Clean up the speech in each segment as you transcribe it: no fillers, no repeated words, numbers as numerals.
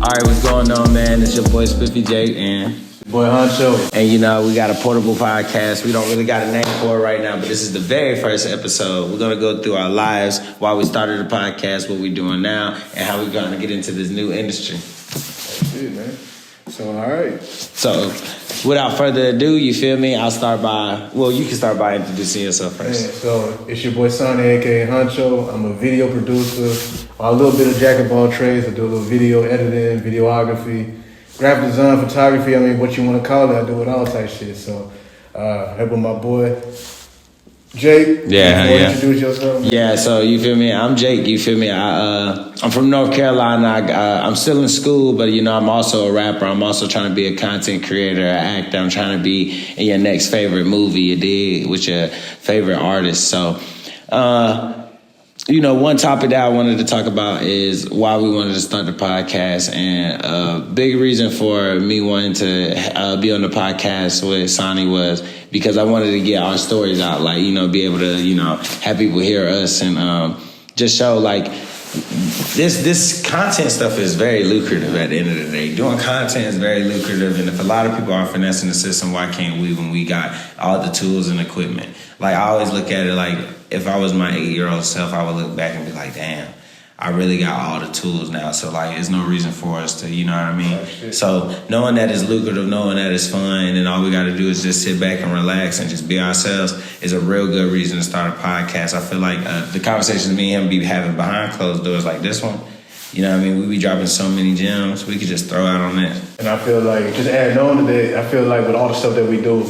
Alright, what's going on, man? It's your boy Spiffy Jake and boy Hxncho. And we got a portable podcast. We don't really got a name for it right now, but this is the very first episode. We're gonna go through our lives, why we started the podcast, what we're doing now, and how we're gonna get into this new industry. That's it, man. So, all right. So, without further ado, you feel me? I'll start by, you can start by introducing yourself first. Man, so, it's your boy Sonny, a.k.a. Hxncho. I'm a video producer. A little bit of jack of all trades. I do a little video editing, videography, graphic design, photography. I mean, what you want to call it, I do it all type shit. So, help with my boy Jake. Yeah. Introduce yourself. Yeah, so you feel me? I'm Jake. You feel me? I'm from North Carolina. I'm still in school, but I'm also a rapper. I'm also trying to be a content creator, an actor. I'm trying to be in your next favorite movie you did with your favorite artist. So, one topic that I wanted to talk about is why we wanted to start the podcast. And a big reason for me wanting to be on the podcast with Sonny was because I wanted to get our stories out, be able to, have people hear us and just show, this content stuff is very lucrative at the end of the day. Doing content is very lucrative, and if a lot of people are finessing the system, why can't we when we got all the tools and equipment? I always look at it if I was my 8-year-old self, I would look back and be like, damn, I really got all the tools now. So, there's no reason for us to, you know what I mean? So, knowing that it's lucrative, knowing that it's fun, and all we got to do is just sit back and relax and just be ourselves is a real good reason to start a podcast. I feel like the conversations me and him be having behind closed doors like this one, you know what I mean? We be dropping so many gems we could just throw out on that. And I feel like, just adding on to that, I feel like with all the stuff that we do,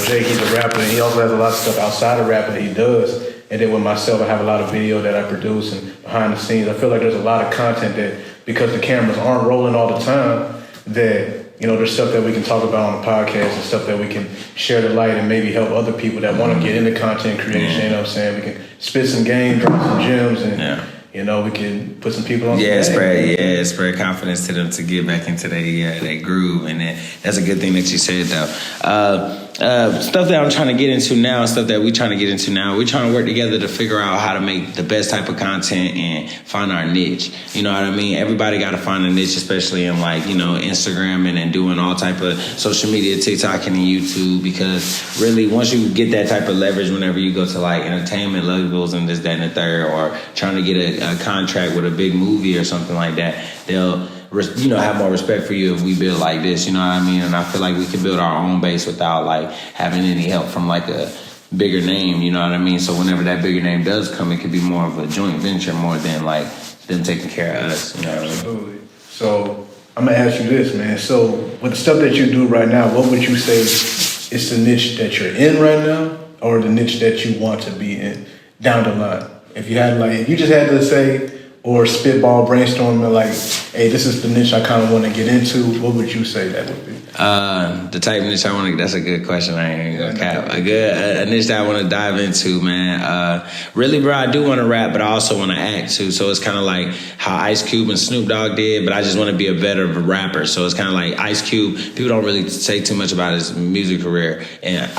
Jake, he's a rapper, and he also has a lot of stuff outside of rapping that he does. And then with myself, I have a lot of video that I produce and behind the scenes. I feel like there's a lot of content that, because the cameras aren't rolling all the time, that, there's stuff that we can talk about on the podcast and stuff that we can share the light and maybe help other people that want to get into content creation. You know what I'm saying? We can spit some game, drop some gems, and we can put some people on. Spread confidence to them to get back into their groove, and that's a good thing that you said though. Stuff that I'm trying to get into now, stuff that we're trying to get into now, we're trying to work together to figure out how to make the best type of content and find our niche. You know what I mean? Everybody got to find a niche, especially in Instagram and doing all type of social media, TikTok and YouTube, because really once you get that type of leverage, whenever you go to entertainment labels and this, that, and the third, or trying to get a contract with a big movie or something like that, they'll have more respect for you if we build like this, you know what I mean? And I feel like we can build our own base without having any help from a bigger name, you know what I mean? So whenever that bigger name does come, it could be more of a joint venture more than them taking care of us, you know what I mean? Absolutely. So I'm gonna ask you this, man. So with the stuff that you do right now, what would you say is the niche that you're in right now, or the niche that you want to be in down the line? If you had if you just had to say, or spitball brainstorming, hey, this is the niche I kind of want to get into, what would you say that would be? The type of niche I want to, that's a good question. I ain't gonna cap. A niche that I want to dive into, man. Really, bro, I do want to rap, but I also want to act too. So it's kind of like how Ice Cube and Snoop Dogg did, but I just want to be a better rapper. So it's kind of like Ice Cube, people don't really say too much about his music career. And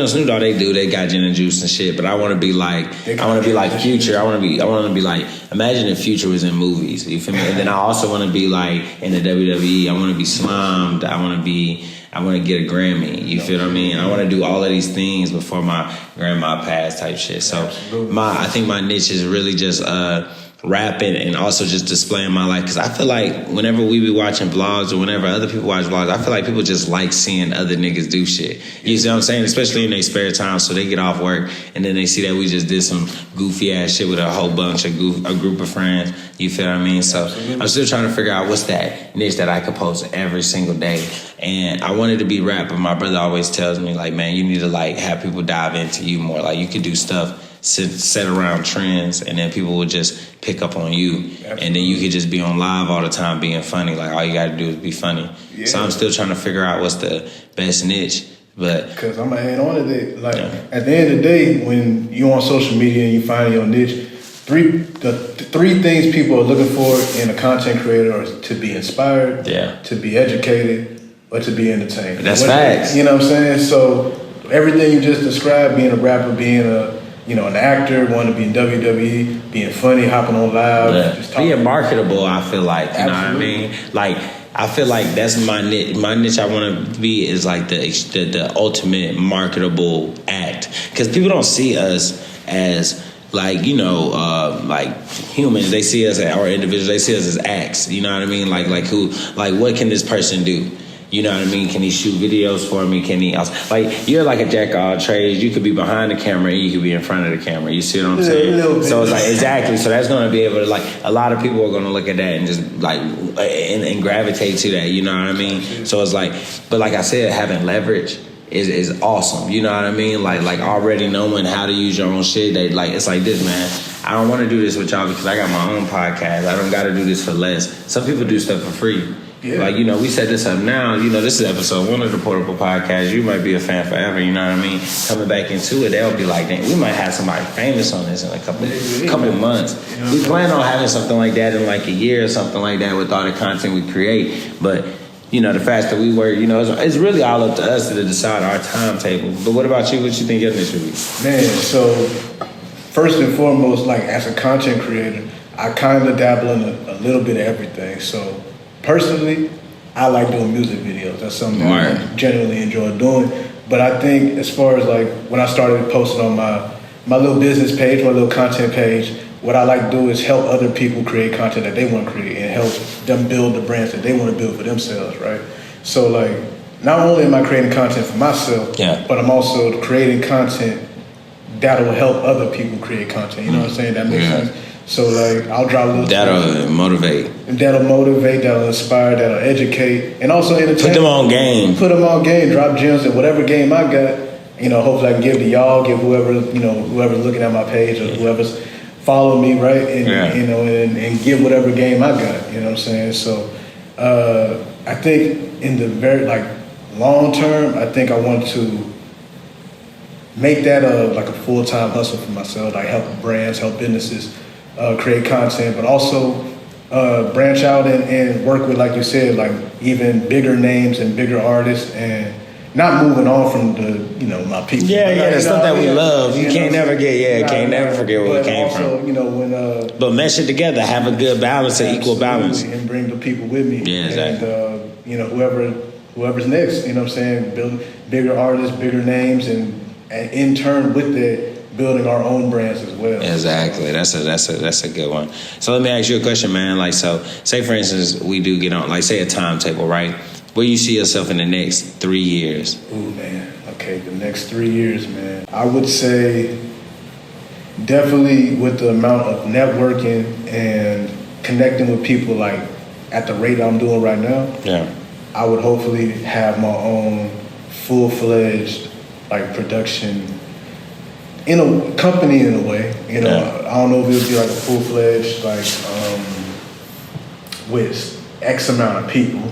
Snoop Dogg, they got gin and juice and shit, but I want to be like Future. I want to be like, imagine if Future was in movies, you feel me? And then I also want to be in the WWE. I want to be slimed. I want to get a Grammy. You feel what I mean? I want to do all of these things before my grandma passed type shit. So I think my niche is really just rapping and also just displaying my life, because I feel like whenever we be watching vlogs or whenever other people watch vlogs, I feel like people just like seeing other niggas do shit. You see what I'm saying? Especially in their spare time, so they get off work and then they see that we just did some goofy ass shit with a whole bunch of a group of friends. You feel what I mean? So I'm still trying to figure out what's that niche that I could post every single day. And I wanted to be rap, but my brother always tells me man, you need to have people dive into you more. You could do stuff set around trends, and then people will just pick up on you. Absolutely. And then you could just be on live all the time being funny. All you got to do is be funny. Yeah. So I'm still trying to figure out what's the best niche. But because I'm going to add on to that. At the end of the day, when you on social media and you find your niche, the three things people are looking for in a content creator are to be inspired, to be educated, or to be entertained. That's facts. You know what I'm saying? So everything you just described, being a rapper, being a an actor, wanting to be in WWE, being funny, hopping on live, just talking. Being marketable, I feel like, you know what I mean? Like, I feel like that's my niche. My niche I want to be is like the ultimate marketable act. Because people don't see us as like, like humans. They see us as, or individuals, they see us as acts. You know what I mean? Like what can this person do? You know what I mean? Can he shoot videos for me? Can he also, like, you're like a jack of all trades. You could be behind the camera and you could be in front of the camera. You see what I'm saying? So it's like, exactly. So that's going to be able to, like, a lot of people are going to look at that and just like, and gravitate to that. You know what I mean? So it's like, but like I said, having leverage is awesome. You know what I mean? Like already knowing how to use your own shit. They like, it's like this, man. I don't want to do this with y'all because I got my own podcast. I don't got to do this for less. Some people do stuff for free. Yeah. Like, we set this up now. This is episode 1 of the Portable Podcast. You might be a fan forever, you know what I mean? Coming back into it, they'll be like, dang, we might have somebody famous on this in a couple months. We plan on having something like that in like a year or something like that with all the content we create. But, the fact that we work, it's really all up to us to decide our timetable. But what about you? What you think your niche would be? Man, so first and foremost, like as a content creator, I kind of dabble in a little bit of everything. So personally, I like doing music videos. That's something that I genuinely enjoy doing. But I think as far as like when I started posting on my little business page, my little content page, what I like to do is help other people create content that they want to create and help them build the brands that they want to build for themselves, right? So like, not only am I creating content for myself, but I'm also creating content that will help other people create content. You know what I'm saying? That makes sense. So like, I'll drop a little. That'll motivate. That'll inspire. That'll educate, and also entertain. Put them on game. Drop gems in whatever game I got. Hopefully I can give to y'all, give whoever whoever's looking at my page or whoever's following me, right? And and give whatever game I got. You know what I'm saying? So I think in the very long term, I think I want to make that a full-time hustle for myself. Like help brands, help businesses. Create content, but also branch out and work with, like you said, like even bigger names and bigger artists, and not moving on from the my people. The stuff that we love. You can't never never forget where we came from. When but mesh it together, have a good balance, an equal balance, and bring the people with me. Yeah, exactly. And whoever's next. You know what I'm saying? Build bigger artists, bigger names, and in turn with that, building our own brands as well. Exactly. That's a good one. So let me ask you a question, man. Like, so say for instance, we do get on, like, say a timetable, right? Where you see yourself in the next 3 years? Ooh, man. Okay, the next 3 years, man. I would say definitely with the amount of networking and connecting with people like at the rate I'm doing right now. Yeah. I would hopefully have my own full-fledged production in a company in a way, I don't know if it would be like a full-fledged with X amount of people,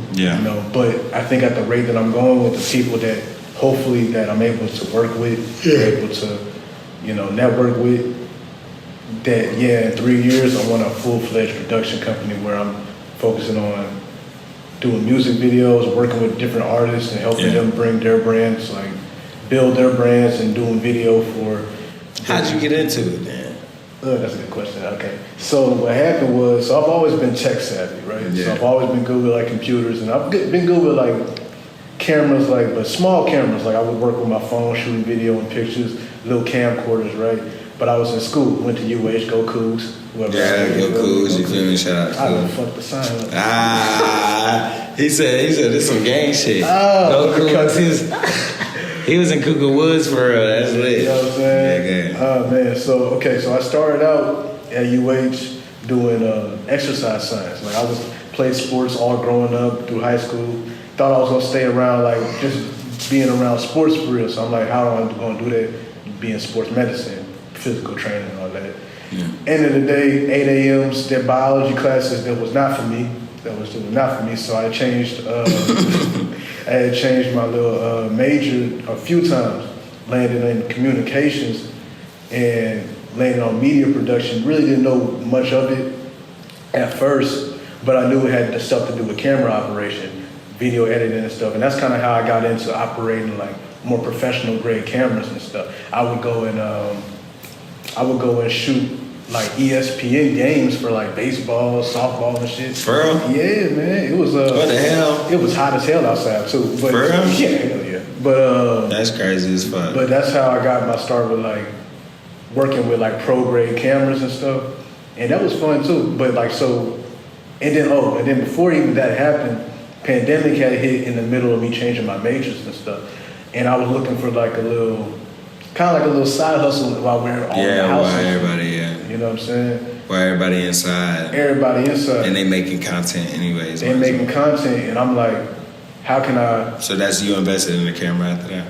but I think at the rate that I'm going with the people that hopefully that I'm able to work with, able to, network with, that in 3 years I want a full-fledged production company where I'm focusing on doing music videos, working with different artists and helping them bring their brands, build their brands and doing video for. How'd you get into it, man? That's a good question. Okay. So what happened was, I've always been tech savvy, right? Yeah. So I've always been good with computers, and I've been good with cameras, but small cameras. I would work with my phone, shooting video and pictures, little camcorders, right? But I was in school, went to UH, go Cougs. Go Cougs, you feel me? Shout out to I done fucked the sign up. He said this some gang shit. Oh, go Cougs. He was in Cougar Woods for real. That's lit. You know what I'm saying? Yeah, oh, man. So I started out at UH doing exercise science. I played sports all growing up through high school. Thought I was going to stay around, just being around sports for real. So I'm how am I going to do that? Be in sports medicine, physical training, and all that. Yeah. End of the day, 8 a.m., that biology classes, that was not for me. So I changed. I had changed my little major a few times, landed in communications and landed on media production. Really didn't know much of it at first, but I knew it had stuff to do with camera operation, video editing and stuff. And that's kind of how I got into operating more professional grade cameras and stuff. I would go and I would go and shoot like ESPN games for like baseball, softball and shit. For real? Yeah, man. It was what the hell? It was hot as hell outside too. But for real? Yeah. But that's crazy as fuck. But that's how I got my start with like working with like pro grade cameras and stuff. And that was fun too. But like and then before even that happened, pandemic had hit in the middle of me changing my majors and stuff. And I was looking for like a little side hustle while we're all in the house. Yeah, while everybody, You know what I'm saying? While everybody inside. And they making content anyways. They making content, and I'm like, how can I? So that's you invested in the camera after that?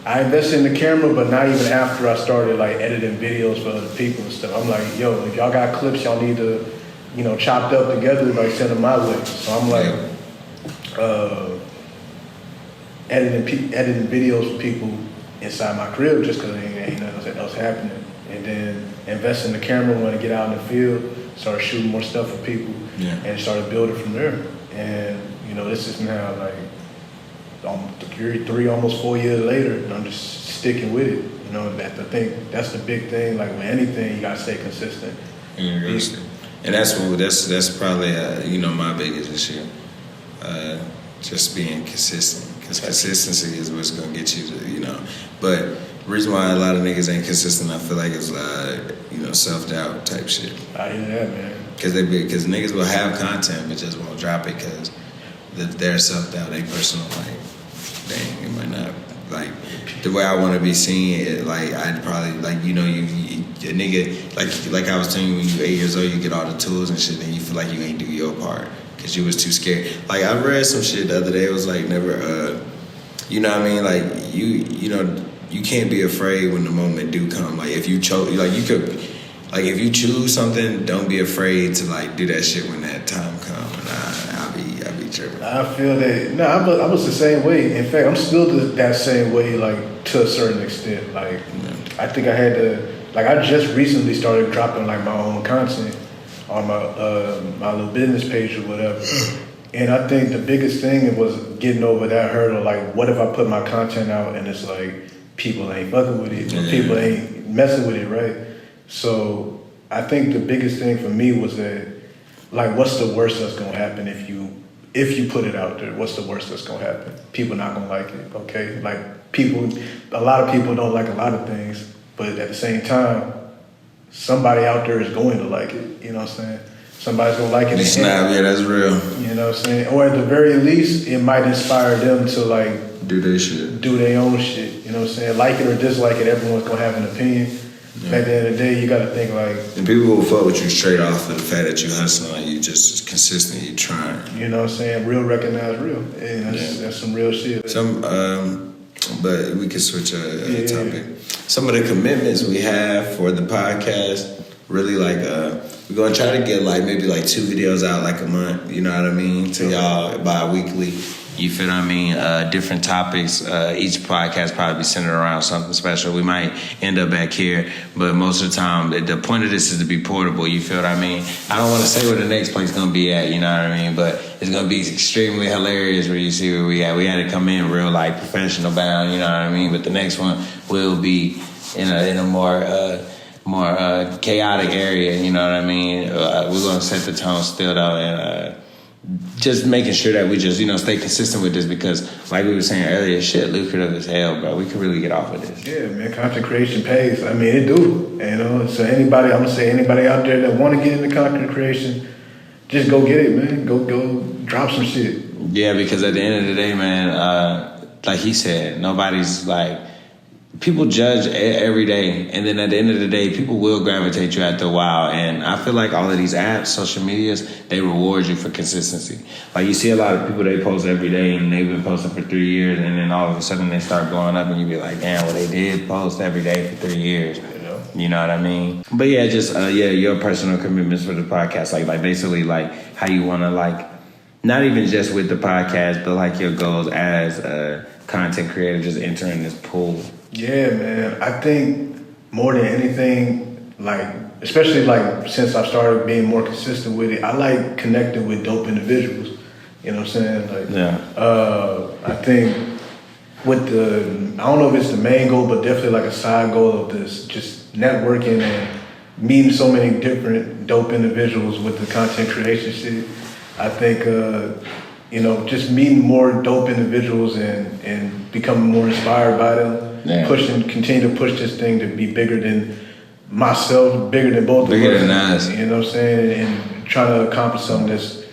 I invested in the camera, but not even after I started like editing videos for other people and stuff. I'm like, yo, if y'all got clips y'all need to, chopped up together, like send them my way. So I'm like, editing videos for people inside my crib just because ain't nothing else happening. And then invest in the camera when I get out in the field, started shooting more stuff for people, and started building from there. And, this is now like almost 4 years later, and I'm just sticking with it. I think that's the big thing. Like with anything, you gotta stay consistent. And that's probably my biggest issue. Just being consistent, because consistency is what's gonna get you to But the reason why a lot of niggas ain't consistent, I feel like it's self-doubt type shit. I hear that, man. Because niggas will have content but just won't drop it because their self-doubt ain't personal. Like, dang, it might not, like, the way I want to be seen, I'd probably, a nigga, like I was telling you, when you 8 years old, you get all the tools and shit, and you feel like you ain't do your part because you was too scared. Like, I read some shit the other day, it was like, never, you know what I mean? Like, you can't be afraid when the moment do come. Like, if you chose, if you choose something, don't be afraid to, do that shit when that time comes. And I'll be tripping. I feel that. No, I was the same way. In fact, I'm still that same way, to a certain extent. I think I had to, I just recently started dropping, my own content on my little business page or whatever. And I think the biggest thing was getting over that hurdle. What if I put my content out and it's people ain't fucking with it, or people ain't messing with it, right? So I think the biggest thing for me was that, what's the worst that's gonna happen if you put it out there? What's the worst that's gonna happen? People not gonna like it, okay? A lot of people don't like a lot of things, but at the same time, somebody out there is going to like it. You know what I'm saying? Somebody's gonna like it. That's real. You know what I'm saying? Or at the very least, it might inspire them to do their shit. Do their own shit. You know what I'm saying? Like it or dislike it, everyone's gonna have an opinion. Yeah. At the end of the day, you gotta think And people will fuck with you straight off of the fact that you hustling, you just consistent, you trying. You know what I'm saying? Real recognize real. And that's some real shit. But we can switch a topic. Some of the commitments we have for the podcast, really we're gonna try to get maybe 2 videos out a month, you know what I mean, to y'all bi-weekly. You feel what I mean? Different topics. Each podcast probably be centered around something special. We might end up back here, but most of the time, the point of this is to be portable. You feel what I mean? I don't want to say where the next place going to be at, you know what I mean? But it's going to be extremely hilarious where you see where we at. We had to come in real, professional bound, you know what I mean? But the next one will be in a more chaotic area, you know what I mean? We're going to set the tone still, though, and just making sure that we just, stay consistent with this because, like we were saying earlier, shit lucrative as hell, bro. We could really get off of this. Yeah, man, content creation pays. I mean, it do. So anybody, I'm going to say anybody out there that want to get into content creation, just go get it, man. Go drop some shit. Yeah, because at the end of the day, man, like he said, nobody's people judge every day, and then at the end of the day, people will gravitate you after a while. And I feel like all of these apps, social medias, they reward you for consistency. You see a lot of people, they post every day, and they've been posting for 3 years, and then all of a sudden they start blowing up, and you be like, damn, well, they did post every day for 3 years. You know what I mean? But yeah, just your personal commitments for the podcast, basically how you want to not even just with the podcast, but your goals as a content creator, just entering this pool. Yeah, man. I think more than anything, especially since I started being more consistent with it, I like connecting with dope individuals. You know what I'm saying? I think with I don't know if it's the main goal, but definitely like a side goal of this, just networking and meeting so many different dope individuals with the content creation shit. I think, just meeting more dope individuals and becoming more inspired by them, continue to push this thing to be bigger than myself, bigger than both of us. Bigger than us. You know what I'm saying? And trying to accomplish something that's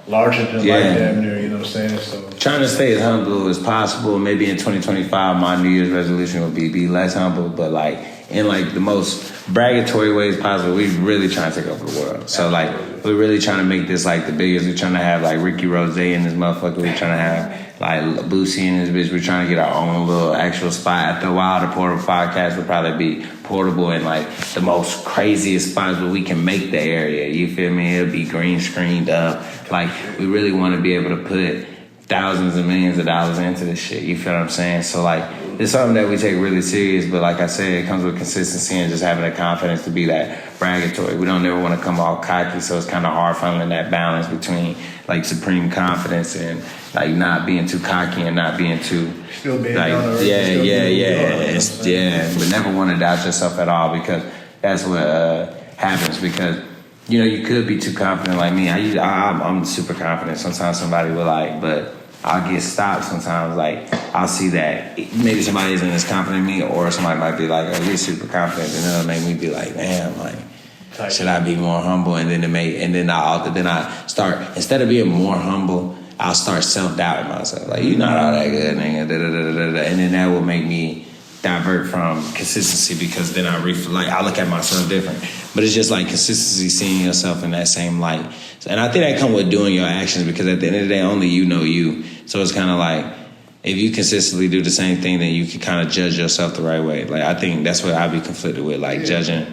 larger than life damn near, you know what I'm saying? So trying to stay as humble as possible. Maybe in 2025, my New Year's resolution would be less humble, but like in like the most braggatory ways possible. We really trying to take over the world. So like we're really trying to make this like the biggest. We're trying to have like Ricky Rose in this motherfucker. We're trying to have like Boosie in this bitch. We're trying to get our own little actual spot. After a while, the Portable Podcast would probably be portable in like the most craziest spots where we can make the area. You feel me? It'll be green screened up. Like we really want to be able to put thousands and millions of dollars into this shit. You feel what I'm saying? So like it's something that we take really serious, but like I said, it comes with consistency and just having the confidence to be that braggatory. We don't ever want to come all cocky, so it's kind of hard finding that balance between like supreme confidence and like not being too cocky and not being too still being like but never want to doubt yourself at all, because that's what happens. Because you could be too confident like me. I'm super confident. Sometimes somebody will like, but I'll get stopped sometimes. Like I'll see that maybe somebody isn't as confident in me, or somebody might be like, "Oh, you're super confident," and it'll make me be like, "Damn, like should I be more humble?" And then I start, instead of being more humble, I'll start self-doubting myself. Like, you're not all that good, nigga. And then that will make me divert from consistency, because then I look at myself different. But it's just like consistency, seeing yourself in that same light. And I think that comes with doing your actions, because at the end of the day, only you know you. So it's kind of like, if you consistently do the same thing, then you can kind of judge yourself the right way. Like, I think that's what I'd be conflicted with, like judging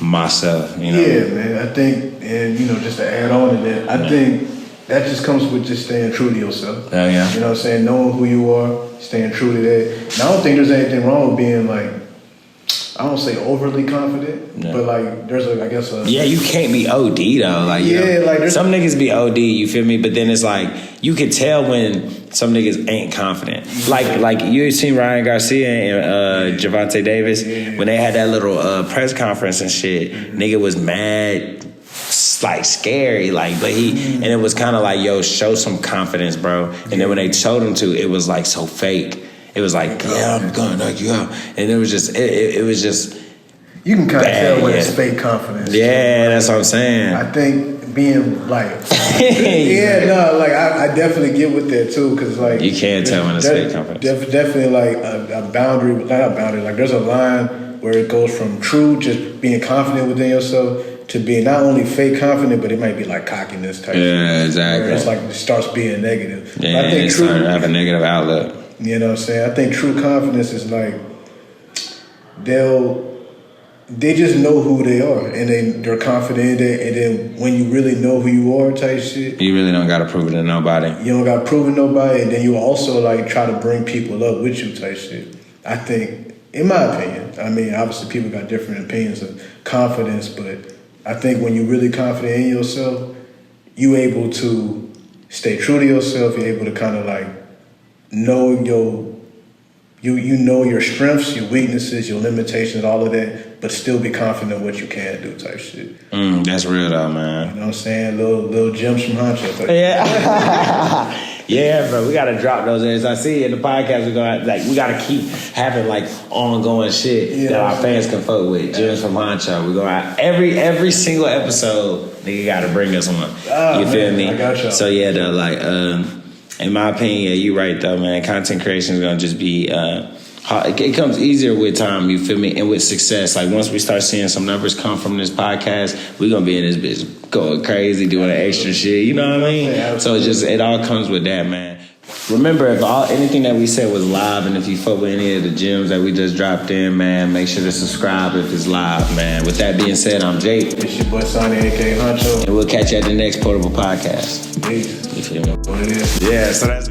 myself, Yeah, man. I think, and just to add on to that, I think that just comes with just staying true to yourself. Oh, yeah. You know what I'm saying? Knowing who you are, staying true to that. And I don't think there's anything wrong with being like, I don't say overly confident, but like there's you can't be OD though. Like some niggas be OD, you feel me? But then it's like you can tell when some niggas ain't confident. Like you seen Ryan Garcia and Javante Davis when they had that little press conference and shit. Nigga was mad, like scary, like, but and it was kind of like, yo, show some confidence, bro. And then when they told him to, it was like so fake. It was like, yeah, I'm gonna knock you out. And it was just, it was just, you can kind of tell when it's fake confidence. Yeah, that's what I'm saying. I think being like, I definitely get with that too, because like, you can't tell when it's fake confidence. Definitely like a boundary, not a boundary, like there's a line where it goes from true, just being confident within yourself, to being not only fake confident, but it might be like cockiness type. Yeah, exactly. Where it's like it starts being negative. Yeah, I think true, to have a negative outlook. You know what I'm saying? I think true confidence is like they just know who they are, and they're confident in it. And then when you really know who you are, type shit, you really don't gotta prove it to nobody. You don't gotta prove it to nobody, and then you also like try to bring people up with you, type shit. I think, in my opinion, I mean, obviously people got different opinions of confidence, but I think when you're really confident in yourself, you able to stay true to yourself. You're able to kind of like know you know your strengths, your weaknesses, your limitations, all of that, but still be confident in what you can do, type shit. That's real though, man. You know what I'm saying? Little gems from Hxncho. Yeah. Yeah, bro, we gotta drop those in. I see in the podcast we gotta keep having like ongoing shit that our fans can fuck with. Gems from Hxncho. We go out every single episode. Nigga gotta bring us on. You feel me? I got you. So yeah, though, like in my opinion, you right though, man. Content creation is gonna just be it comes easier with time, you feel me, and with success. Like once we start seeing some numbers come from this podcast, we're gonna be in this bitch going crazy, doing extra shit. You know what I mean? Yeah, so it all comes with that, man. Remember, if anything that we said was live, and if you fuck with any of the gems that we just dropped in, man, make sure to subscribe if it's live, man. With that being said, I'm Jake. It's your boy Sonny, aka Hxncho. And we'll catch you at the next Portable Podcast. Peace. You feel me? What it is. Yeah, so that's